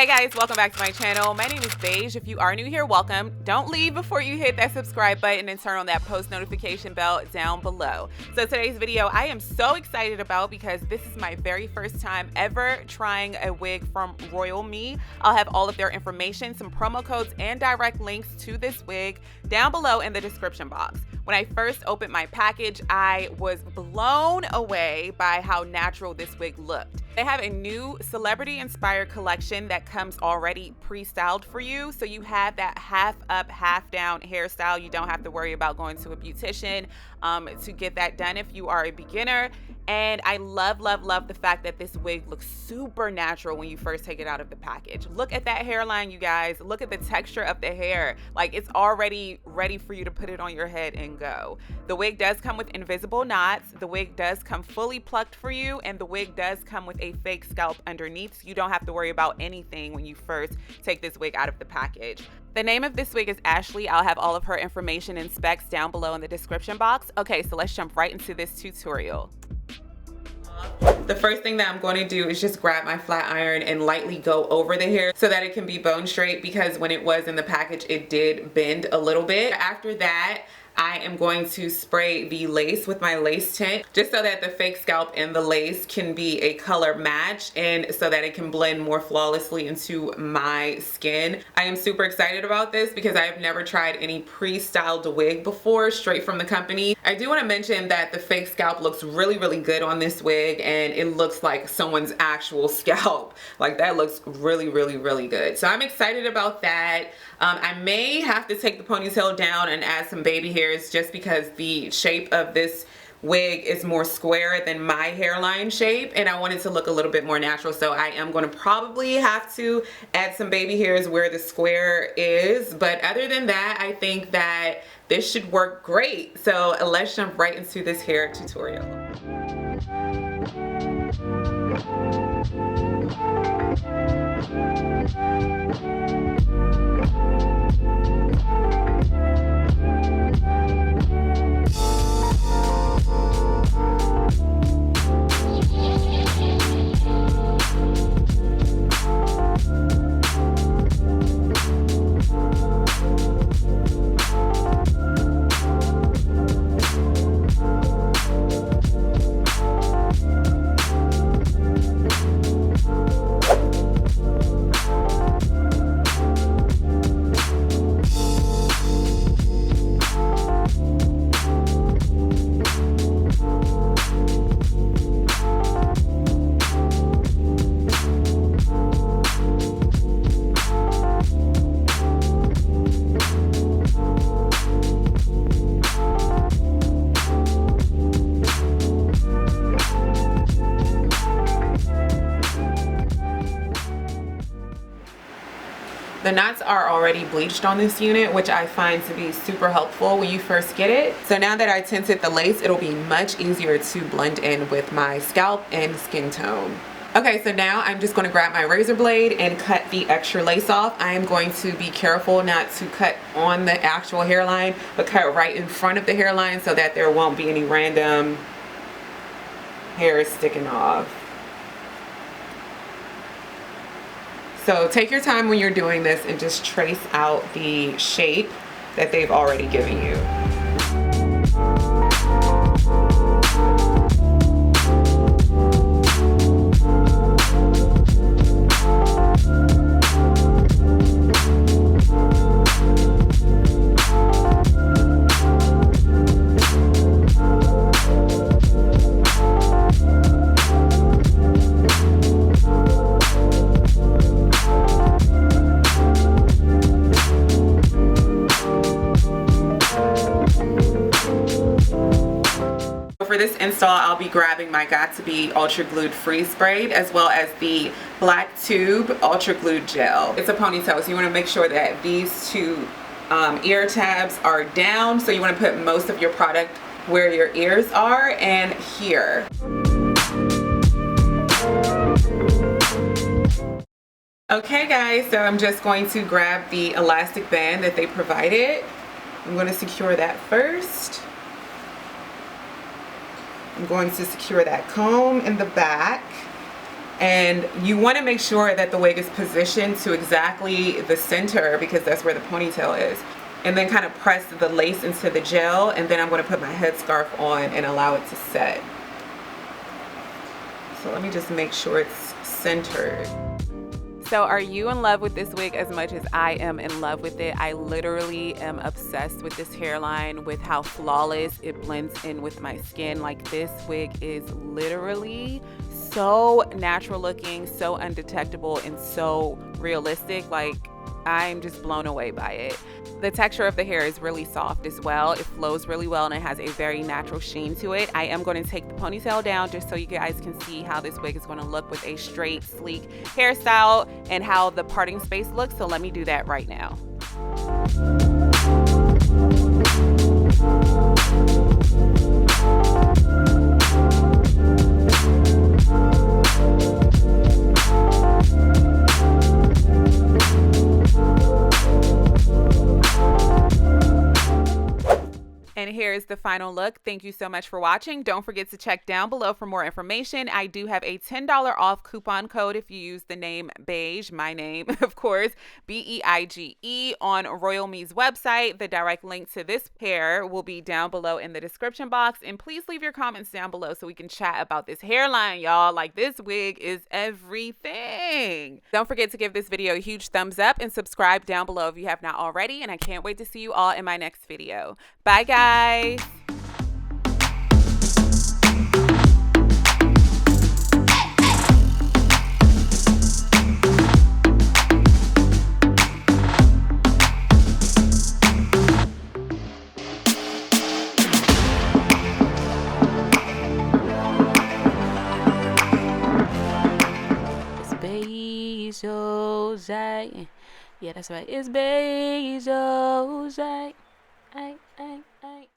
Hey guys, welcome back to my channel. My name is Beige. If you are new here, welcome. Don't leave before you hit that subscribe button and turn on that post notification bell down below. So today's video I am so excited about because this is my very first time ever trying a wig from Roule. I'll have all of their information, some promo codes, and direct links to this wig down below in the description box. When I first opened my package, I was blown away by how natural this wig looked. They have a new celebrity-inspired collection that comes already pre-styled for you, so you have that half up, half down hairstyle. You don't have to worry about going to a beautician to get that done if you are a beginner. And I love the fact that this wig looks super natural when you first take it out of the package. Look at that hairline, you guys. Look at the texture of the hair. Like, it's already ready for you to put it on your head and go. The wig does come with invisible knots. The wig does come fully plucked for you, and the wig does come with a fake scalp underneath, so you don't have to worry about anything when you first take this wig out of the package. The name of this wig is Ashley. I'll have all of her information and specs down below in the description box. Okay, so let's jump right into this tutorial. The first thing that I'm going to do is just grab my flat iron and lightly go over the hair so that it can be bone straight, because when it was in the package it did bend a little bit. After that, I am going to spray the lace with my lace tint just so that the fake scalp and the lace can be a color match and so that it can blend more flawlessly into my skin. I am super excited about this because I have never tried any pre-styled wig before straight from the company. I do want to mention that the fake scalp looks really good on this wig, and it looks like someone's actual scalp. Like, that looks really good. So I'm excited about that. I may have to take the ponytail down and add some baby hairs just because the shape of this wig is more square than my hairline shape, and I want it to look a little bit more natural. So I am going to probably have to add some baby hairs where the square is, but other than that, I think that this should work great. So let's jump right into this hair tutorial. The knots are already bleached on this unit, which I find to be super helpful when you first get it. So now that I tinted the lace, it'll be much easier to blend in with my scalp and skin tone. Okay, so now I'm just going to grab my razor blade and cut the extra lace off. I am going to be careful not to cut on the actual hairline, but cut right in front of the hairline so that there won't be any random hairs sticking off. So take your time when you're doing this and just trace out the shape that they've already given you. For this install, I'll be grabbing my Got To Be Ultra Glued Freeze Braid as well as the Black Tube Ultra Glued Gel. It's a ponytail, so you want to make sure that these two ear tabs are down. So you want to put most of your product where your ears are and here. Okay guys, so I'm just going to grab the elastic band that they provided. I'm going to secure that first. I'm going to secure that comb in the back, And you want to make sure that the wig is positioned to exactly the center, because that's where the ponytail is. And then kind of press the lace into the gel, and then I'm going to put my headscarf on and allow it to set. So let me just make sure it's centered. So are you in love with this wig as much as I am in love with it? I literally am obsessed with this hairline, with how flawless it blends in with my skin. Like, this wig is literally so natural looking, so undetectable, and so realistic. Like, I'm just blown away by it. The texture of the hair is really soft as well. It flows really well, and it has a very natural sheen to it. I am going to take the ponytail down just so you guys can see how this wig is going to look with a straight, sleek hairstyle and how the parting space looks. So let me do that right now. And here's the final look. Thank you so much for watching. Don't forget to check down below for more information. I do have a $10 off coupon code if you use the name Beige, my name, of course, B-E-I-G-E, on Royal Me's website. The direct link to this hair will be down below in the description box. And please leave your comments down below so we can chat about this hairline, y'all. Like, this wig is everything. Don't forget to give this video a huge thumbs up and subscribe down below if you have not already. And I can't wait to see you all in my next video. Bye, guys. It's beige, Ojai. Yeah, that's right. It's beige, Ojai. Ay, ay, ay.